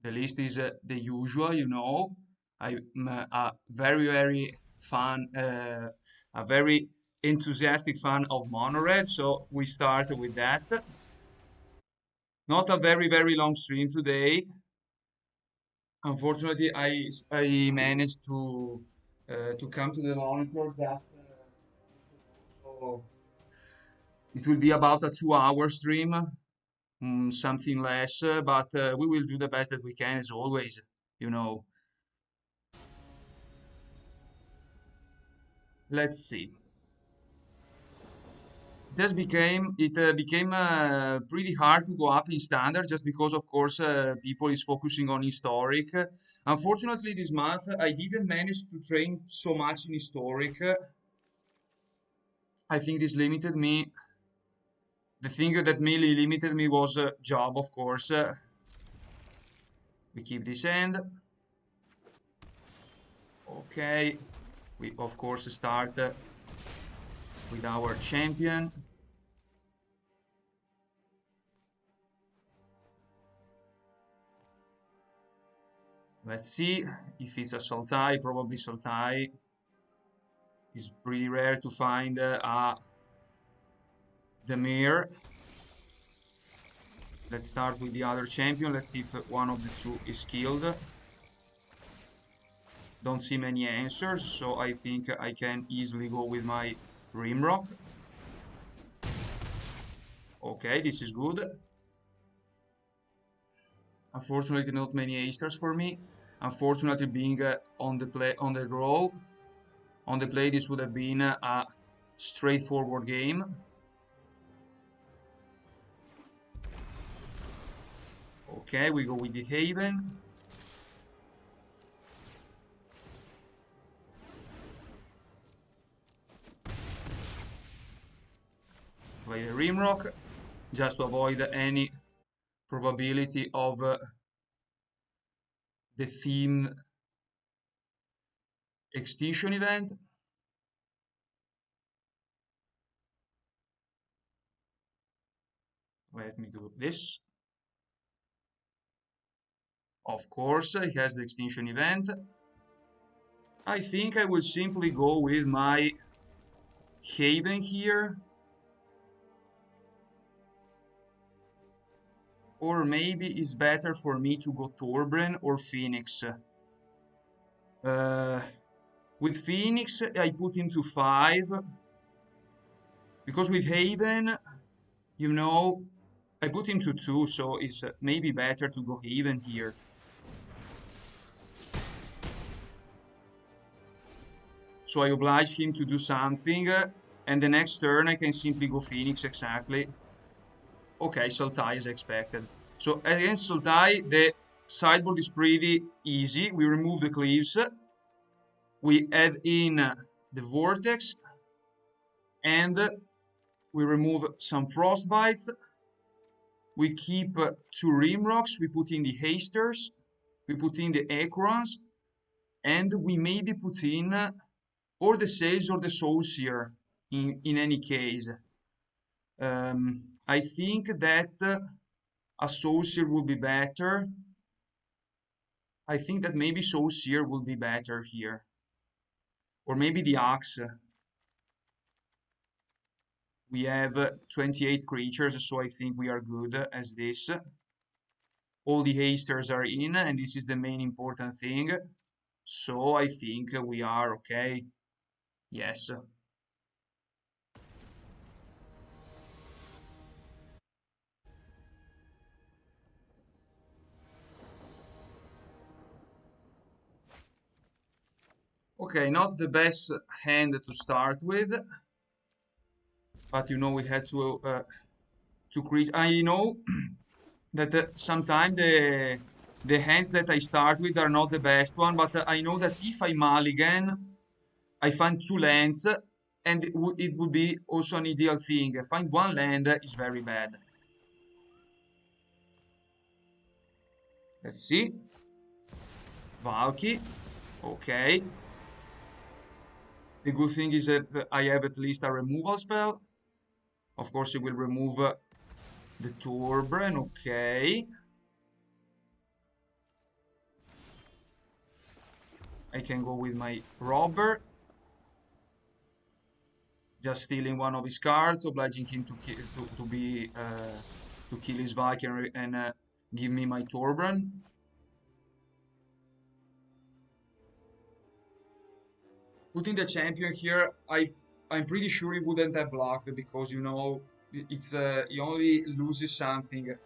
The list is the usual, you know. I'm a very fan, a very enthusiastic fan of MONORED, so we start with that. Not a very long stream today. Unfortunately, I managed to come to the monitor just so it will be about a 2 hour stream, something less, but we will do the best that we can as always, you know. Let's see. It became pretty hard to go up in standard just because, of course, people is focusing on historic. Unfortunately, this month I didn't manage to train so much in historic. I think this limited me. The thing that mainly limited me was job, of course. We keep this end. Okay. We, of course, start with our champion. Let's see if it's a Sultai. Probably Sultai. It's pretty rare to find the mirror. Let's start with the other champion. Let's see if one of the two is killed. Don't see many answers, so I think I can easily go with my Rimrock. Okay, this is good. Unfortunately, not many Asters for me. Unfortunately, being on the play, this would have been a straightforward game. Okay, we go with the Haven. Play the Rimrock, just to avoid any probability of the theme extinction event. Let me do this. Of course, it has the extinction event. I think I will simply go with my Haven here. Or maybe it's better for me to go Torbran or Phoenix. With Phoenix, I put him to 5. Because with Haven, you know, I put him to 2, so it's maybe better to go Haven here. So I oblige him to do something, and the next turn I can simply go Phoenix, exactly. Okay, Sultai as expected. So against Sultai, the sideboard is pretty easy. We remove the cleaves. We add in the Vortex. And we remove some Frostbites. We keep 2 Rimrocks. We put in the Hasters. We put in the Akroans. And we maybe put in or the Sage or the Soul Sear in any case. I think that a Soul Sear would be better. I think that maybe Soul Sear will be better here. Or maybe the Axe. We have 28 creatures, so I think we are good as this. All the Hasters are in, and this is the main important thing. So I think we are okay. Yes. Okay, not the best hand to start with, but you know we had to create. I know that sometimes the hands that I start with are not the best one, but I know that if I mulligan, I find 2 lands, and it would be also an ideal thing. Find 1 land is very bad. Let's see. Valky. Okay. The good thing is that I have at least a removal spell. Of course, it will remove the Torbran. Okay. I can go with my robber. Just stealing one of his cards, obliging him to kill his Valkyrie and give me my Torbran. Putting the champion here, I'm pretty sure he wouldn't have blocked because you know it's he only loses something.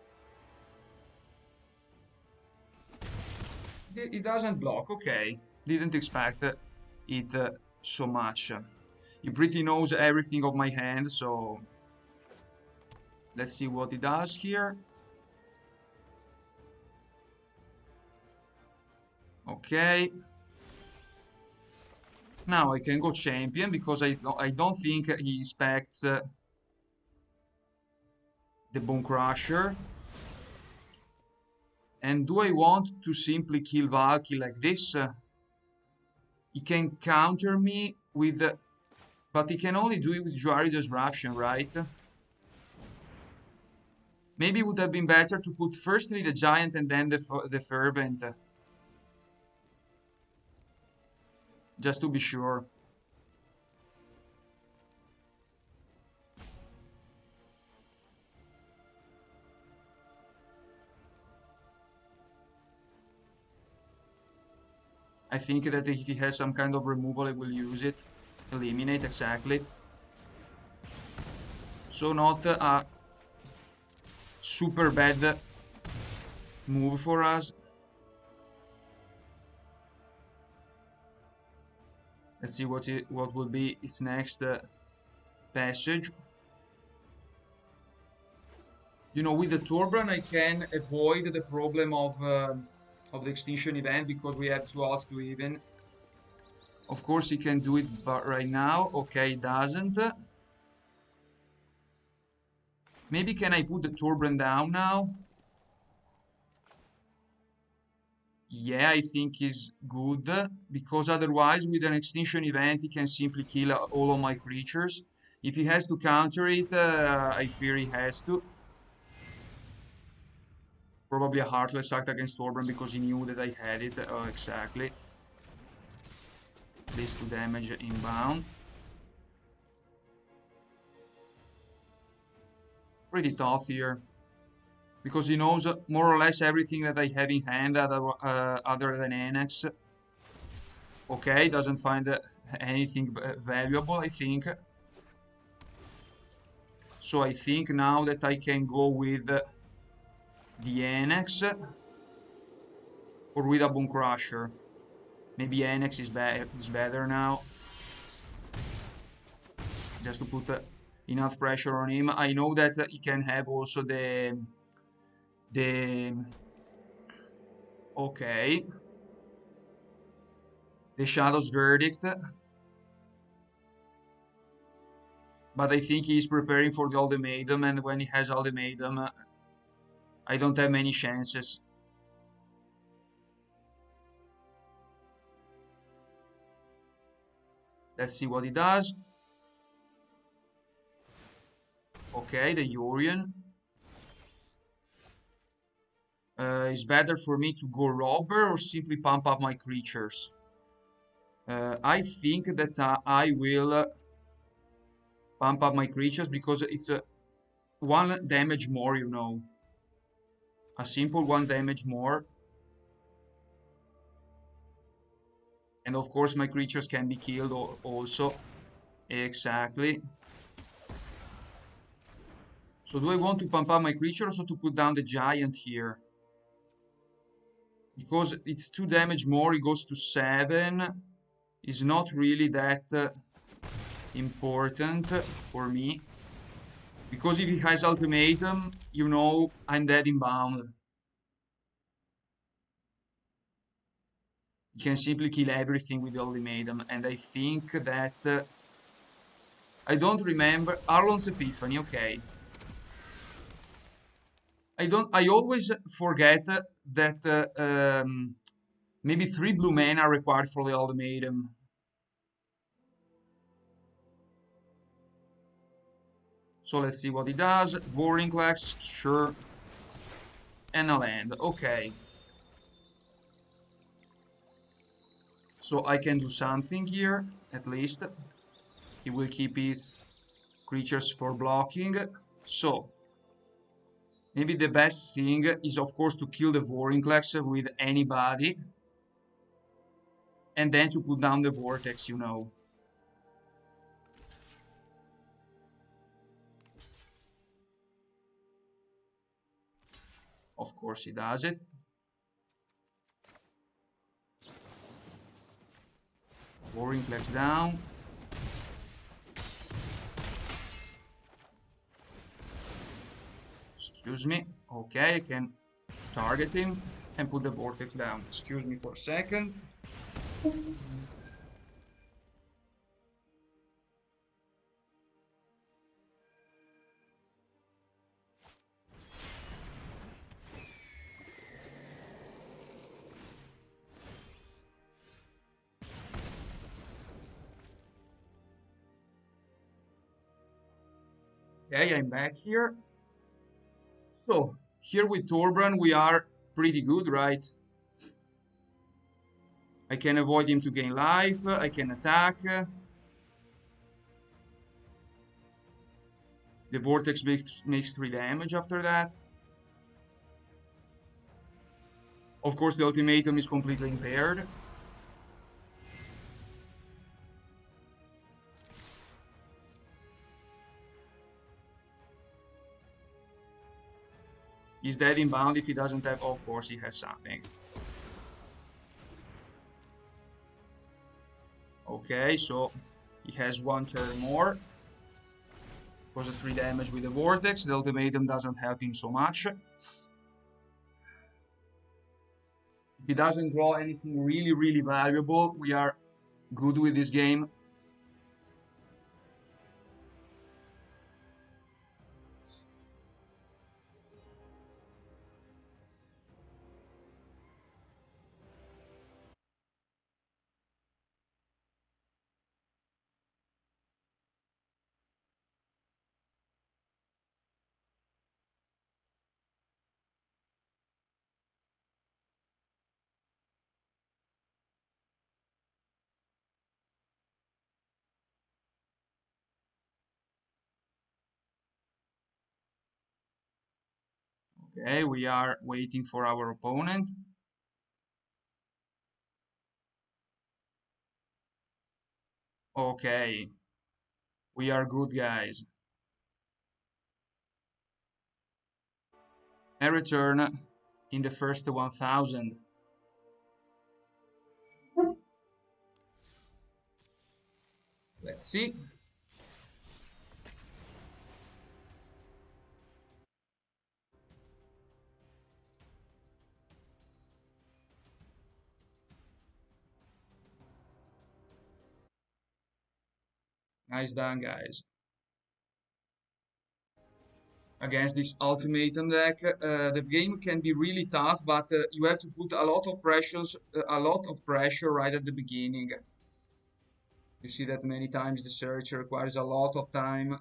It doesn't block, okay. Didn't expect it so much. He pretty knows everything of my hand, so let's see what he does here. Okay. Now I can go champion because I don't think he expects the Bonecrusher. And do I want to simply kill Valky like this? He can counter me with... but he can only do it with Jwari Disruption, right? Maybe it would have been better to put firstly the Giant and then the Fervent. Just to be sure. I think that if he has some kind of removal, I will use it. Eliminate, exactly. So not a super bad move for us. Let's see what will be its next passage. You know, with the Torbran, I can avoid the problem of the extinction event because we have 2 odds to even. Of course, he can do it, but right now, okay, he doesn't. Maybe can I put the Torbran down now? Yeah, I think he's good, because otherwise with an extinction event he can simply kill all of my creatures. If he has to counter it, I fear he has to. Probably a Heartless Act against Torbran because he knew that I had it, exactly. At least 2 damage inbound. Pretty tough here. Because he knows more or less everything that I have in hand other than Anax. Okay, doesn't find anything valuable, I think. So I think now that I can go with the Anax or with a Bonecrusher. Maybe Anax is better now. Just to put enough pressure on him. I know that he can have also the okay, the Shadow's Verdict, but I think he's preparing for the ultimatum, and when he has ultimatum, I don't have many chances. Let's see what he does. Okay, the Yorion. It's better for me to go robber or simply pump up my creatures. I think that I will pump up my creatures because it's 1 damage more, you know. A simple 1 damage more. And of course my creatures can be killed also. Exactly. So do I want to pump up my creatures or to put down the Giant here? Because it's 2 damage more, it goes to 7. Is not really that important for me. Because if he has ultimatum, you know, I'm dead inbound. You can simply kill everything with the ultimatum, and I think that I don't remember Arlon's Epiphany. Okay, I always forget that maybe 3 blue mana are required for the ultimatum. So let's see what he does. Vorinclex, sure, and a land. Okay. So I can do something here, at least. He will keep his creatures for blocking. So maybe the best thing is, of course, to kill the Vorinclex with anybody. And then to put down the Vortex, you know. Of course he does it. Vorinclex down. Excuse me. Okay, I can target him and put the Vortex down. Excuse me for a second. Okay, I'm back here. So, here with Torbran, we are pretty good, right? I can avoid him to gain life, I can attack. The Vortex makes 3 damage after that. Of course, the ultimatum is completely impaired. He's dead inbound if he doesn't have... Of course, he has something. Okay, so he has 1 turn more. Causes 3 damage with the Vortex. The ultimatum doesn't help him so much. If he doesn't draw anything really, really valuable, we are good with this game. Okay, we are waiting for our opponent. Okay, we are good, guys. A return in the first 1000. Let's see. Nice done, guys. Against this ultimatum deck, the game can be really tough, but you have to put a lot of pressure right at the beginning. You see that many times the search requires a lot of time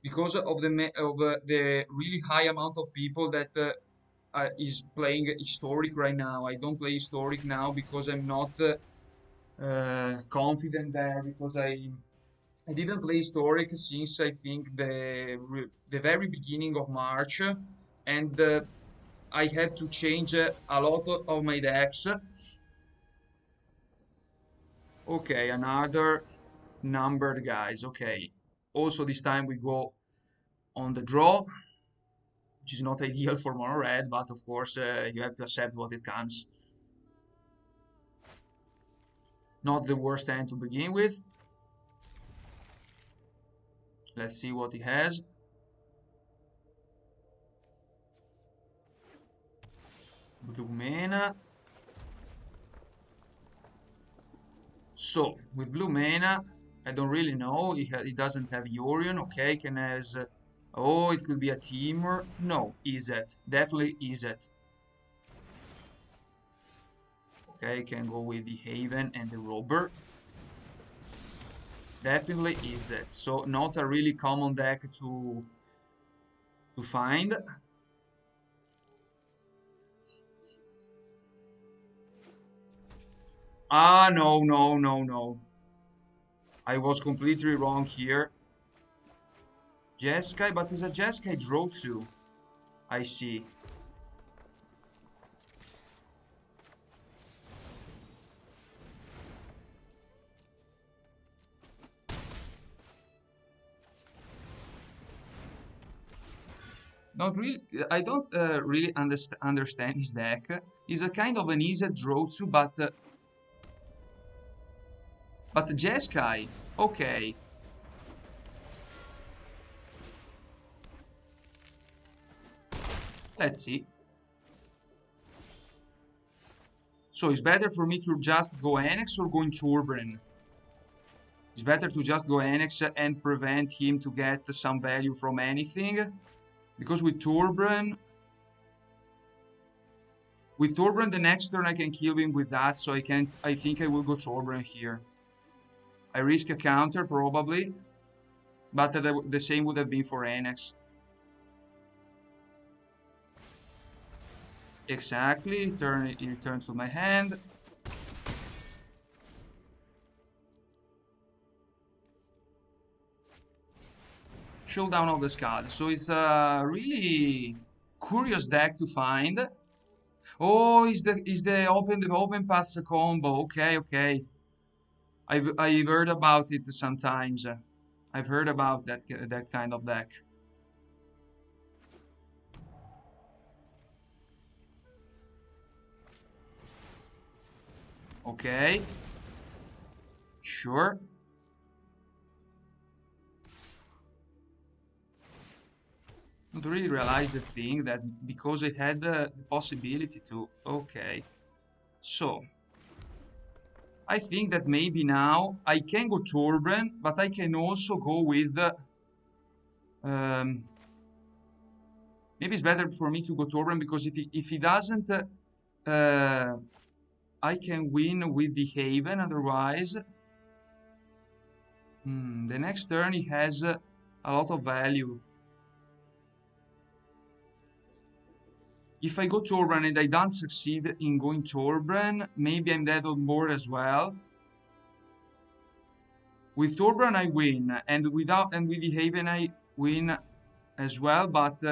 because of the really high amount of people that is playing historic right now. I don't play historic now because I'm not confident there, because I didn't play historic since I think the very beginning of March, and I have to change a lot of my decks. Okay, another numbered guys. Okay, also this time we go on the draw, which is not ideal for mono red, but of course you have to accept what it comes. Not the worst hand to begin with. Let's see what he has. Blue mana. So, with blue mana, I don't really know. He doesn't have Yorion. Okay, can has... oh, it could be a Teamer. No, Izzet. Definitely Izzet. Okay, can go with the Haven and the Robber. Definitely Izzet. So, not a really common deck to find. Ah, no, no, no, no. I was completely wrong here. Jeskai, but it's a Jeskai draw too. I see. Not really. I don't really understand his deck. He's a kind of an easy draw too, but Jeskai. Okay. Let's see. So it's better for me to just go Anax or go in Torbran? It's better to just go Anax and prevent him to get some value from anything. Because with Torbran, the next turn I can kill him with that, so I can't. I think I will go Torbran here. I risk a counter probably, but the same would have been for Anax. Exactly. It returns to my hand. Showdown of the Scud. So it's a really curious deck to find. Oh, is the open paths combo? Okay, okay. I've heard about it sometimes. I've heard about that kind of deck. Okay. Sure. Not really realize the thing that because I had the possibility to. Okay. So I think that maybe now I can go Torbran, but I can also go with maybe it's better for me to go Torbran because if he doesn't I can win with the Haven otherwise. The next turn he has a lot of value. If I go Torbran and I don't succeed in going Torbran, maybe I'm dead on board as well. With Torbran I win, and with the Haven I win as well, but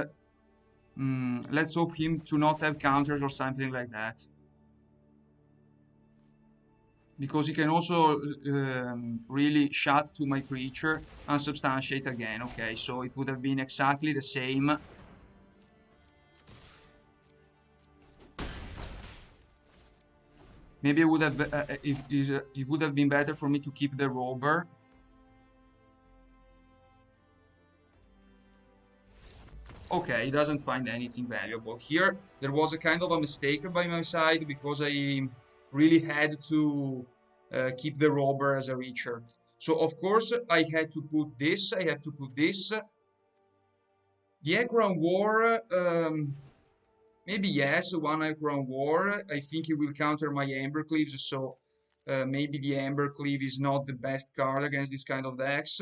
let's hope him to not have counters or something like that. Because he can also really shut to my creature, unsubstantiate again. Okay, so it would have been exactly the same. Maybe it would have it would have been better for me to keep the robber. Okay, he doesn't find anything valuable. Here, there was a kind of a mistake by my side because I really had to keep the robber as a reacher. So, of course, I had to put this, I have to put this. The Akroan War, maybe yes, one Akroan War. I think it will counter my Embercleaves, so maybe the Embercleave is not the best card against this kind of decks.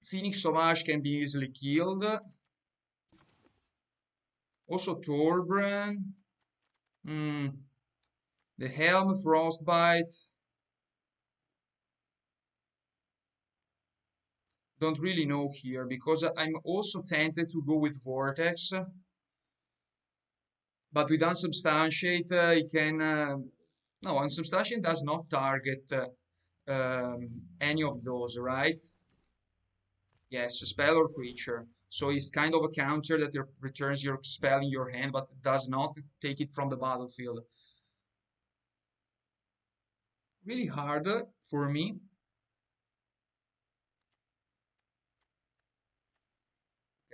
Phoenix Sauvage can be easily killed. Also Torbran. The Helm, Frostbite. Don't really know here because I'm also tempted to go with Vortex. But with Unsubstantiate, it can... no, Unsubstantiate does not target any of those, right? Yes, spell or creature. So it's kind of a counter that returns your spell in your hand, but does not take it from the battlefield. Really hard for me.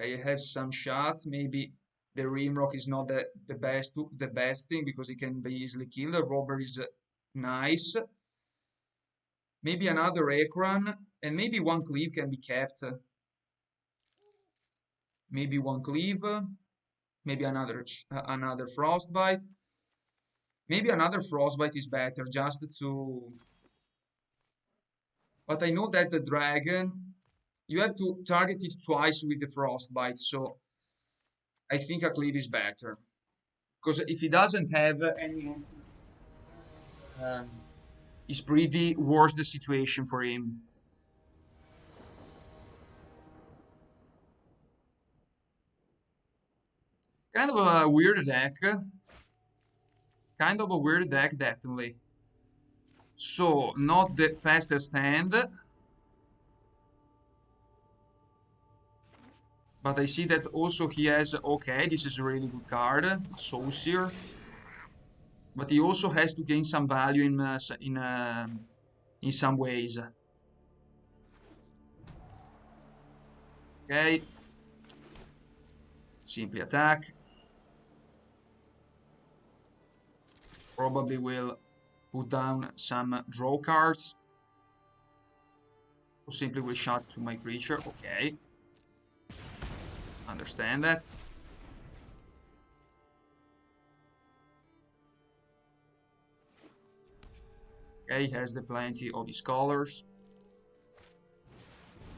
I have some shots. Maybe the Rimrock is not the best thing because it can be easily killed. The robber is nice. Maybe another Akroan, and maybe one cleave can be kept. Maybe one cleave. Maybe another frostbite. Maybe another frostbite is better just to. But I know that the dragon, you have to target it twice with the frostbite, so I think a cleave is better. Because if he doesn't have any is pretty worse the situation for him. Kind of a weird deck. Kind of a weird deck, definitely. So, not the fastest hand. But I see that also he has... Okay, this is a really good card. Soul Sear. But he also has to gain some value in some ways. Okay. Simply attack. Probably will put down some draw cards. Or simply will shot to my creature. Okay. Understand that. Okay, he has the plenty of his colors.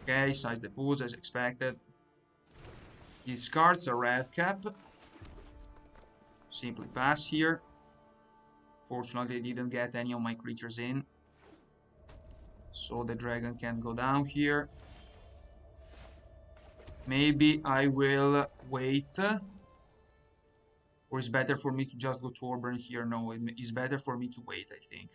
Okay, size the pools as expected. His cards are red cap. Simply pass here. Fortunately, I didn't get any of my creatures in. So the dragon can't go down here. Maybe I will wait. Or it's better for me to just go Torbran here? No, it's better for me to wait, I think.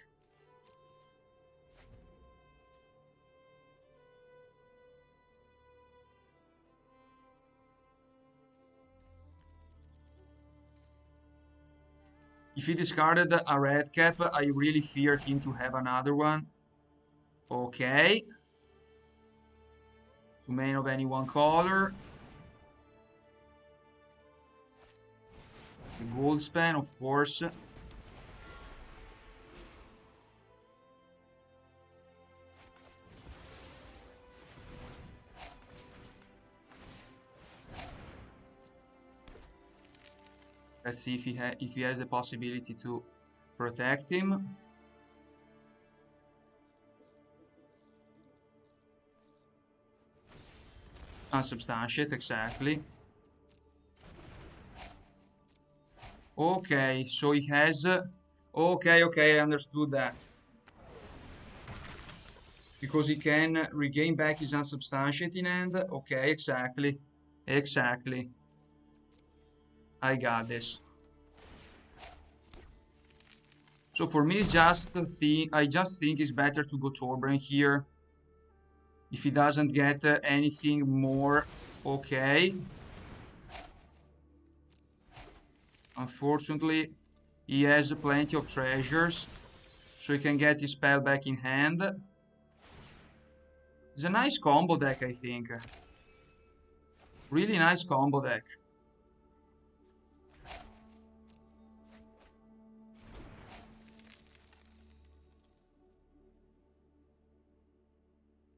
If he discarded a red cap, I really fear him to have another one. Okay. Two main of any one color. The gold span, of course. Let's see if he has the possibility to protect him. Unsubstantiate, exactly. Okay, so he has... okay, I understood that. Because he can regain back his unsubstantiate in hand. Okay, exactly. Exactly. I got this. So for me, it's just I just think it's better to go Torbran here. If he doesn't get anything more, okay. Unfortunately, he has plenty of treasures, so he can get his spell back in hand. It's a nice combo deck, I think. Really nice combo deck.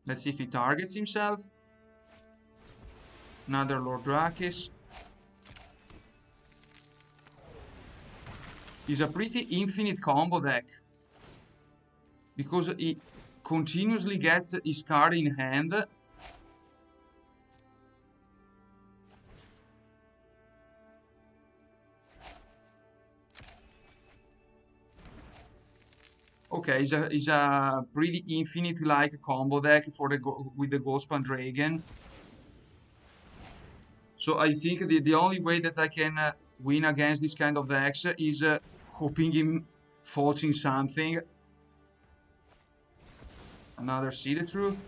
Let's see if he targets himself. Another Lord Drakis. He's a pretty infinite combo deck. Because he continuously gets his card in hand. Okay, it's a pretty infinite-like combo deck for with the Goldspan Dragon. So I think the only way that I can win against this kind of decks is hoping him falls in something. Another See the Truth.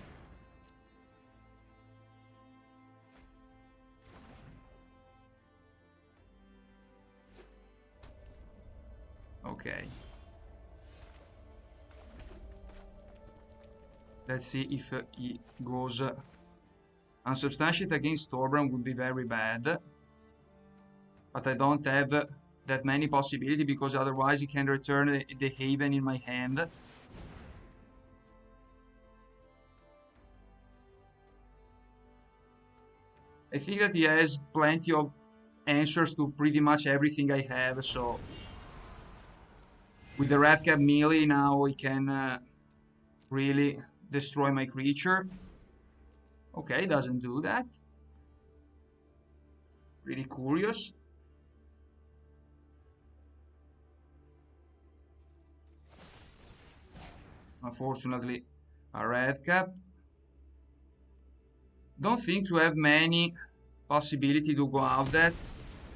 Okay. Let's see if he goes... Unsubstantiate against Torbran would be very bad. But I don't have that many possibilities because otherwise he can return the Haven in my hand. I think that he has plenty of answers to pretty much everything I have, so... With the Red Cap melee now he can really destroy my creature. Okay, doesn't do that. Really curious. Unfortunately, a red cap. Don't think to have many possibility to go out that.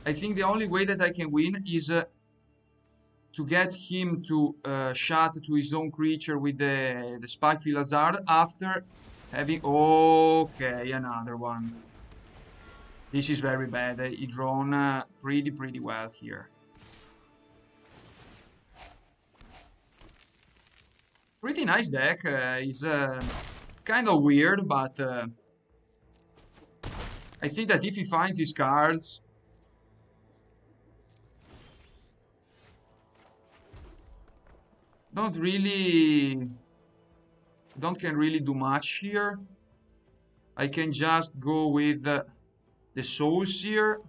I think the only way that I can win is to get him to shot to his own creature with the Spikefield Hazard after having... Okay, another one. This is very bad. He drawn pretty well here. Pretty nice deck. Is kind of weird, but I think that if he finds his cards, don't can really do much here. I can just go with the Soul Sear,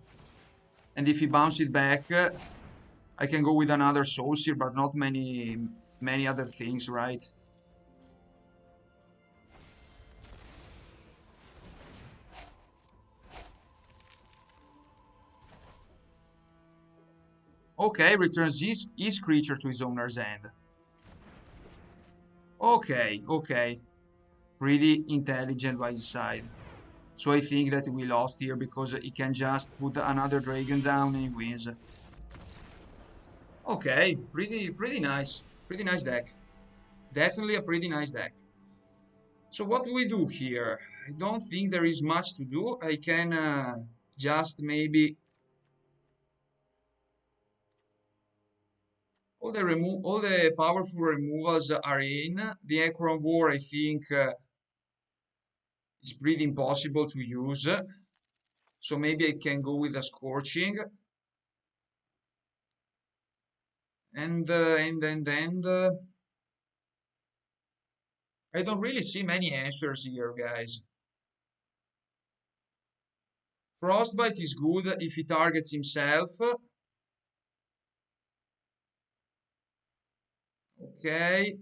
and if he bounces it back, I can go with another Soul Sear, but not many other things, right? Okay, returns his creature to his owner's hand. Okay, okay. Pretty intelligent by his side. So I think that we lost here because he can just put another dragon down and he wins. Okay, pretty nice. Pretty nice deck. Definitely a pretty nice deck. So what do we do here? I don't think there is much to do. I can just maybe... all the powerful removals are in. The Akroan War, I think, is pretty impossible to use. So maybe I can go with a Scorching. And I don't really see many answers here, guys. Frostbite is good if he targets himself. Okay.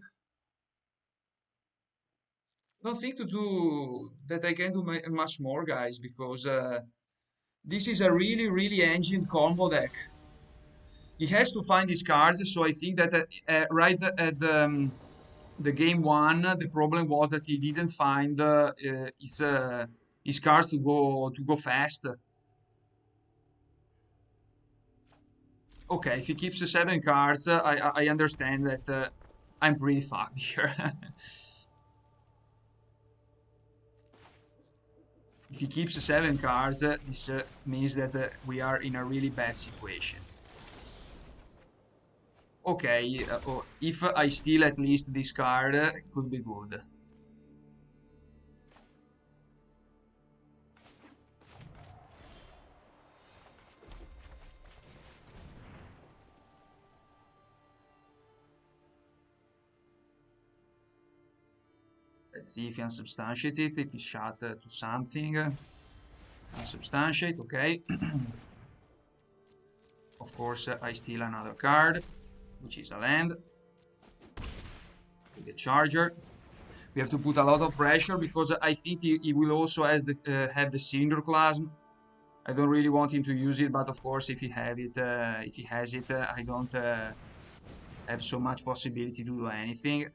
Don't think to do that I can do much more, guys, because this is a really engined combo deck. He has to find his cards, so I think that right at the game one, the problem was that he didn't find his cards to go fast. Okay, if he keeps the 7 cards, I understand that I'm pretty fucked here. If he keeps the 7 cards, this means that we are in a really bad situation. Okay, if I steal at least this card, it could be good. Let's see if he unsubstantiates it, if he shot to something. Unsubstantiate, okay. Of course, I steal another card, which is a land. With the Charger. We have to put a lot of pressure because I think he will also have the Cinderclasm. I don't really want him to use it, but of course, if he has it, I don't have so much possibility to do anything.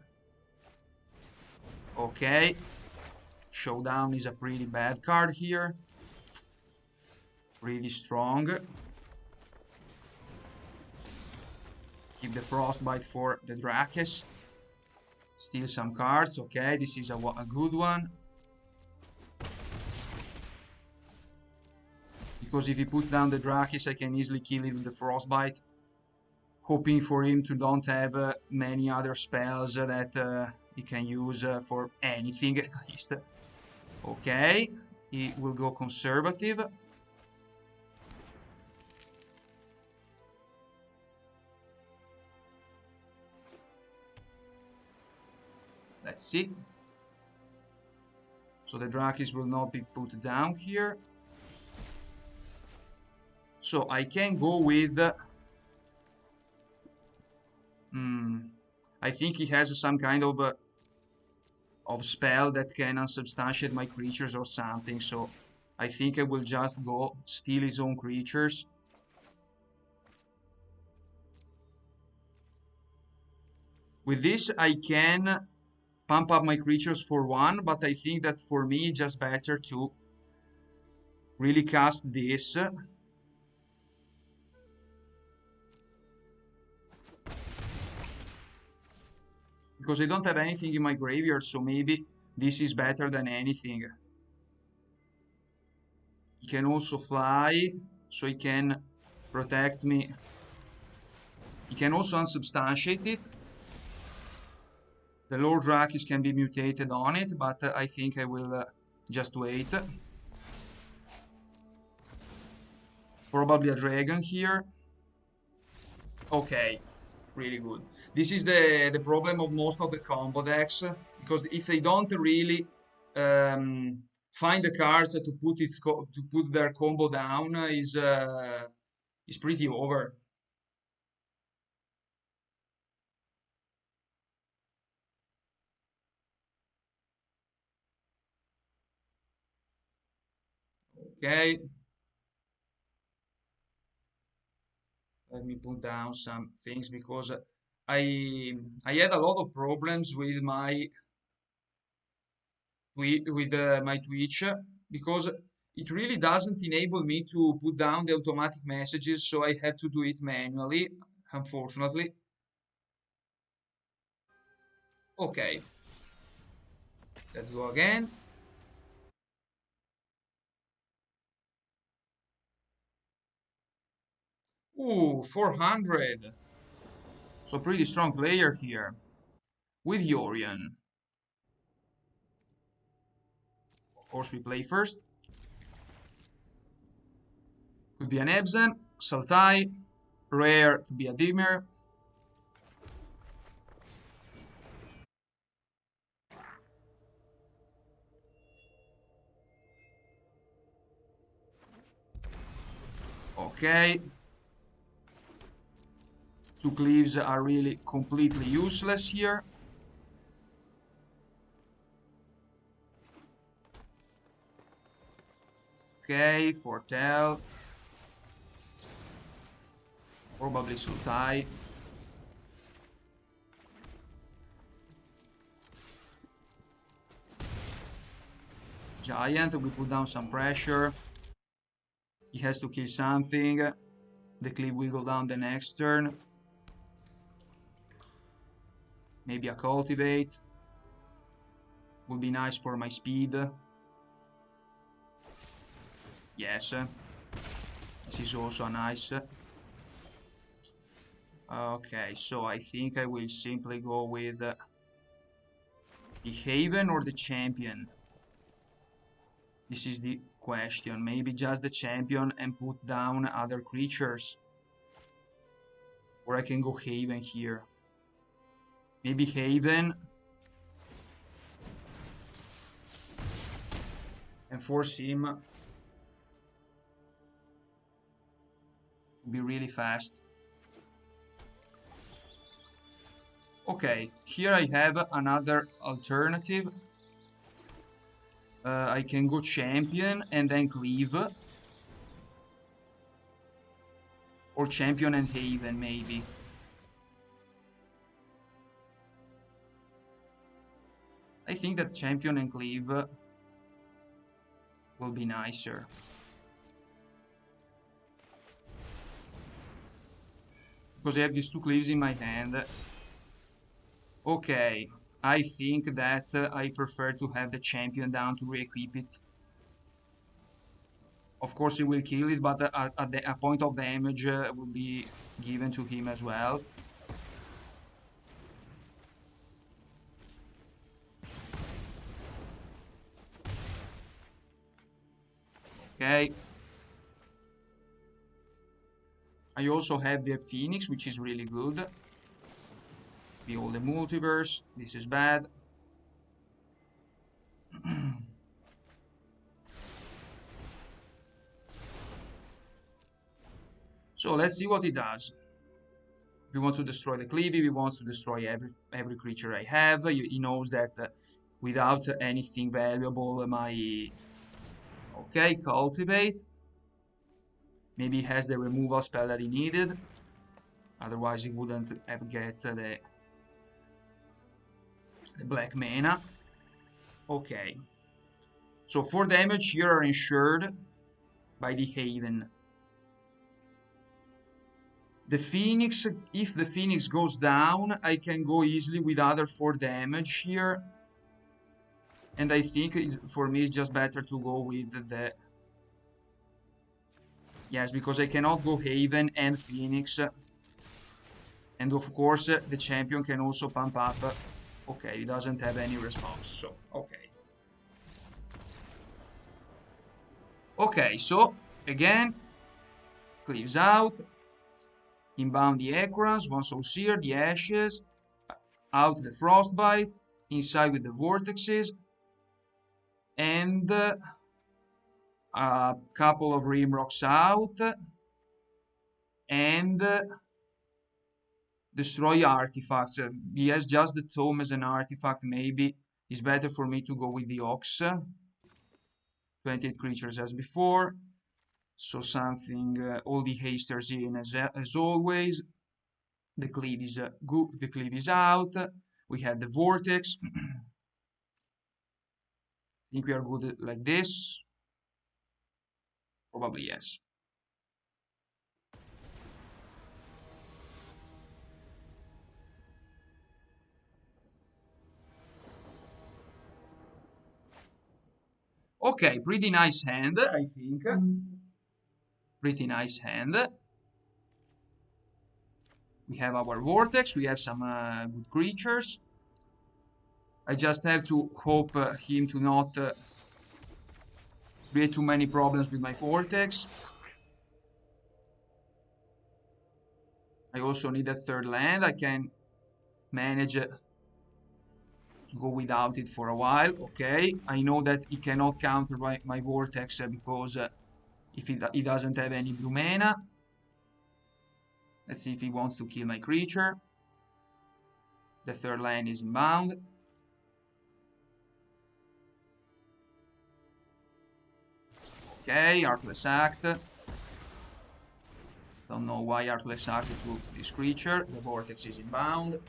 Okay. Showdown is a pretty bad card here. Pretty strong. Keep the Frostbite for the Drakes. Steal some cards. Okay, this is a good one. Because if he puts down the Drakes, I can easily kill it with the Frostbite. Hoping for him to don't have many other spells that he can use for anything at least. Okay, he will go conservative. Let's see. So the Drakes will not be put down here. So I can go with... I think he has some kind of spell that can unsubstantiate my creatures or something. So I think I will just go steal his own creatures. With this, I can pump up my creatures for 1, but I think that for me it's just better to really cast this. Because I don't have anything in my graveyard, so maybe this is better than anything. He can also fly, so he can protect me. He can also unsubstantiate it. The Lord Rakis can be mutated on it, but I think I will just wait. Probably a dragon here. Okay, really good. This is the problem of most of the combo decks, because if they don't really find the cards to put their combo down, is pretty over. Okay. Let me put down some things because I had a lot of problems with my my Twitch because it really doesn't enable me to put down the automatic messages, so I have to do it manually, unfortunately. Okay, let's go again. Ooh, 400. So pretty strong player here with Yorion. Of course, we play first. Could be an Ebsen, Sultai, rare to be a Dimmer. Okay. Two cleaves are really completely useless here. Okay, Fortel. Probably Sultai. Giant, we put down some pressure. He has to kill something. The cleave will go down the next turn. Maybe a cultivate. Would be nice for my speed. Yes. This is also a nice. Okay, so I think I will simply go with the Haven or the Champion. This is the question. Maybe just the Champion and put down other creatures. Or I can go Haven here. Maybe Haven. And force him to be really fast. Okay, here I have another alternative. I can go Champion and then Cleave. Or Champion and Haven, maybe. I think that Champion and Cleave will be nicer. Because I have these two Cleaves in my hand. Okay, I think that I prefer to have the Champion down to re-equip it. Of course, he will kill it, but a point of damage will be given to him as well. Okay. I also have the Phoenix, which is really good. Behold the Multiverse. This is bad. So let's see what he does. If he wants to destroy the Cleave, if he wants to destroy every creature I have, he knows that without anything valuable, my... Okay, Cultivate. Maybe he has the removal spell that he needed. Otherwise, he wouldn't have get the the black mana. Okay. So 4 damage here are ensured by the Haven. The Phoenix, if the Phoenix goes down, I can go easily with other 4 damage here. And I think for me it's just better to go with the... Yes, because I cannot go Haven and Phoenix. And of course, the champion can also pump up. Okay, he doesn't have any response, so okay. Okay, so again, cleaves out. Inbound the Akrons, 1 Soul Sear, the Ashes. Out the Frostbites. Inside with the Vortexes. And a couple of Rimrocks out. And destroy artifacts. He has just the Tome as an artifact. Maybe it's better for me to go with the Ox. 28 creatures as before. So something, all the hasters in as always. The cleave is good. The cleave is out. We have the Vortex. I think we are good like this. Probably yes. Okay, pretty nice hand, I think. Pretty nice hand. We have our Vortex, we have some good creatures. I just have to hope him to not create too many problems with my Vortex. I also need a 3rd land. I can manage to go without it for a while. Okay, I know that he cannot counter my Vortex because if he doesn't have any blue mana. Let's see if he wants to kill my creature. The 3rd land is inbound. Okay, Artless Act. Don't know why Artless Act took this creature. The Vortex is inbound.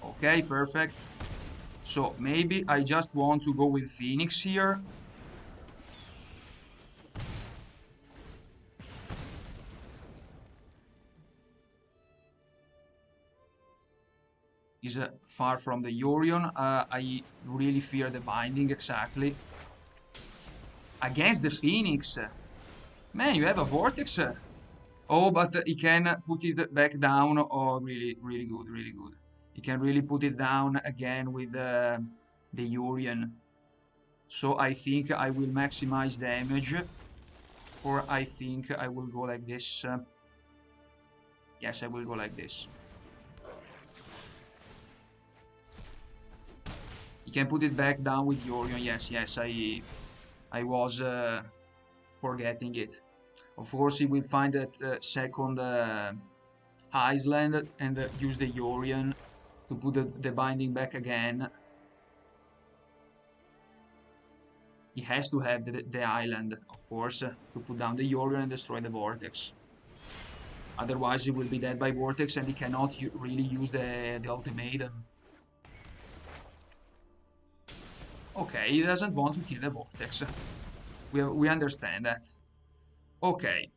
Okay, perfect. So maybe I just want to go with Phoenix here. Is far from the Yorion. I really fear the binding, exactly. Against the Phoenix. Man, you have a Vortex. Oh, but he can put it back down. Oh, really, really good, really good. He can really put it down again with the Yorion. So I think I will maximize damage. Or I think I will go like this. Yes, I will go like this. He can put it back down with Yorion. Yes, yes, I was forgetting it. Of course, he will find that second Island and use the Yorion to put the binding back again. He has to have the island, of course, to put down the Yorion and destroy the Vortex. Otherwise, he will be dead by Vortex and he cannot really use the ultimatum. Okay, he doesn't want to kill the Vortex. We understand that. Okay.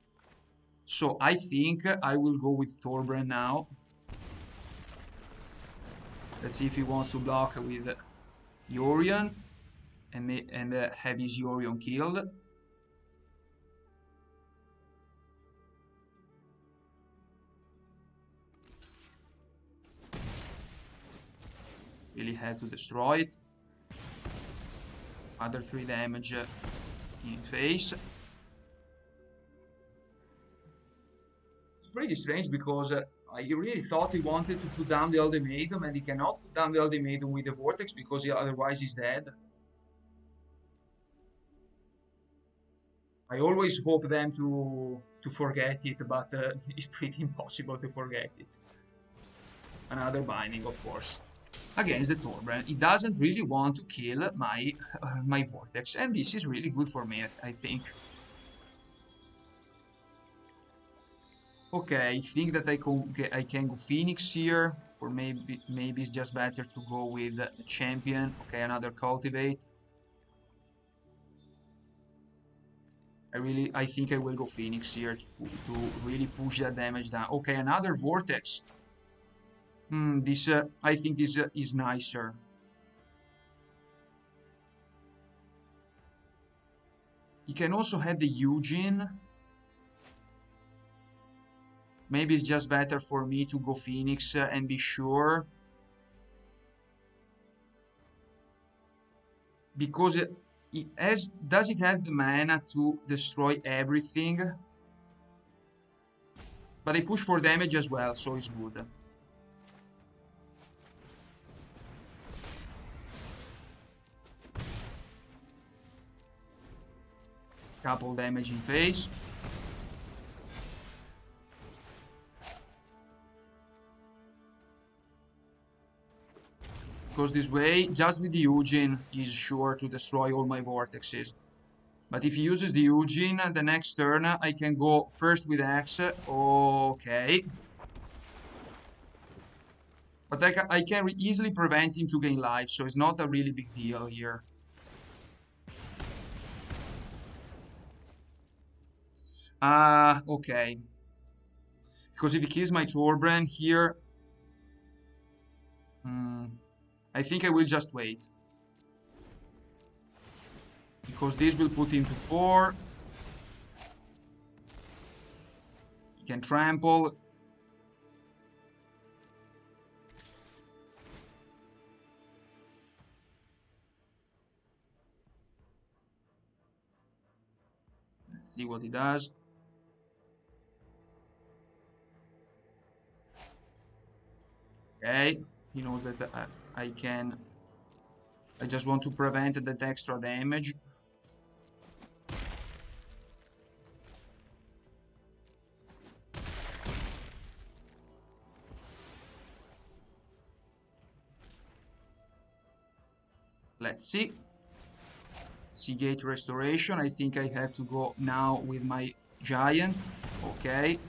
So I think I will go with Torbran now. Let's see if he wants to block with Yorion and have his Yorion killed. Really have to destroy it. Other 3 damage in face. It's pretty strange because I really thought he wanted to put down the ultimatum and he cannot put down the ultimatum with the Vortex because otherwise he's dead. I always hope them to forget it, but it's pretty impossible to forget it. Another binding, of course. Against the Torbran. He doesn't really want to kill my Vortex, and this is really good for me, I think. Okay, I think that I can go Phoenix here. For maybe it's just better to go with the champion. Okay, another cultivate. I think I will go Phoenix here to really push that damage down. Okay, another Vortex. I think this is nicer. You can also have the Eugene. Maybe it's just better for me to go Phoenix and be sure. Because does it have the mana to destroy everything? But I push for damage as well, so it's good. Couple damage in face. Because this way, just with the Eugene, he's sure to destroy all my vortexes. But if he uses the Eugene, the next turn, I can go first with X. Okay. But I can easily prevent him to gain life, so it's not a really big deal here. Okay. Because if he kills my Torbran here... I think I will just wait. Because this will put him to 4. He can trample. Let's see what he does. Okay, he knows that I can... I just want to prevent that extra damage. Let's see. Seagate Restoration. I think I have to go now with my Giant. Okay.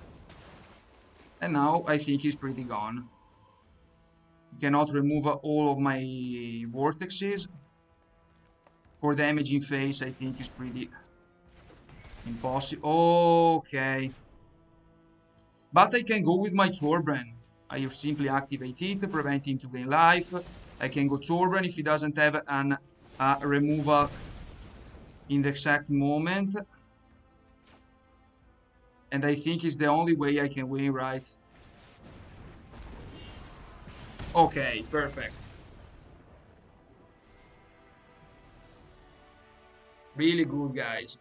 And now I think he's pretty gone. Cannot remove all of my vortexes. For damage in face, I think is pretty impossible. Okay. But I can go with my Torbran. I simply activate it, prevent him to gain life. I can go Torbran if he doesn't have an removal in the exact moment. And I think it's the only way I can win, right? Okay, perfect. Really good, guys.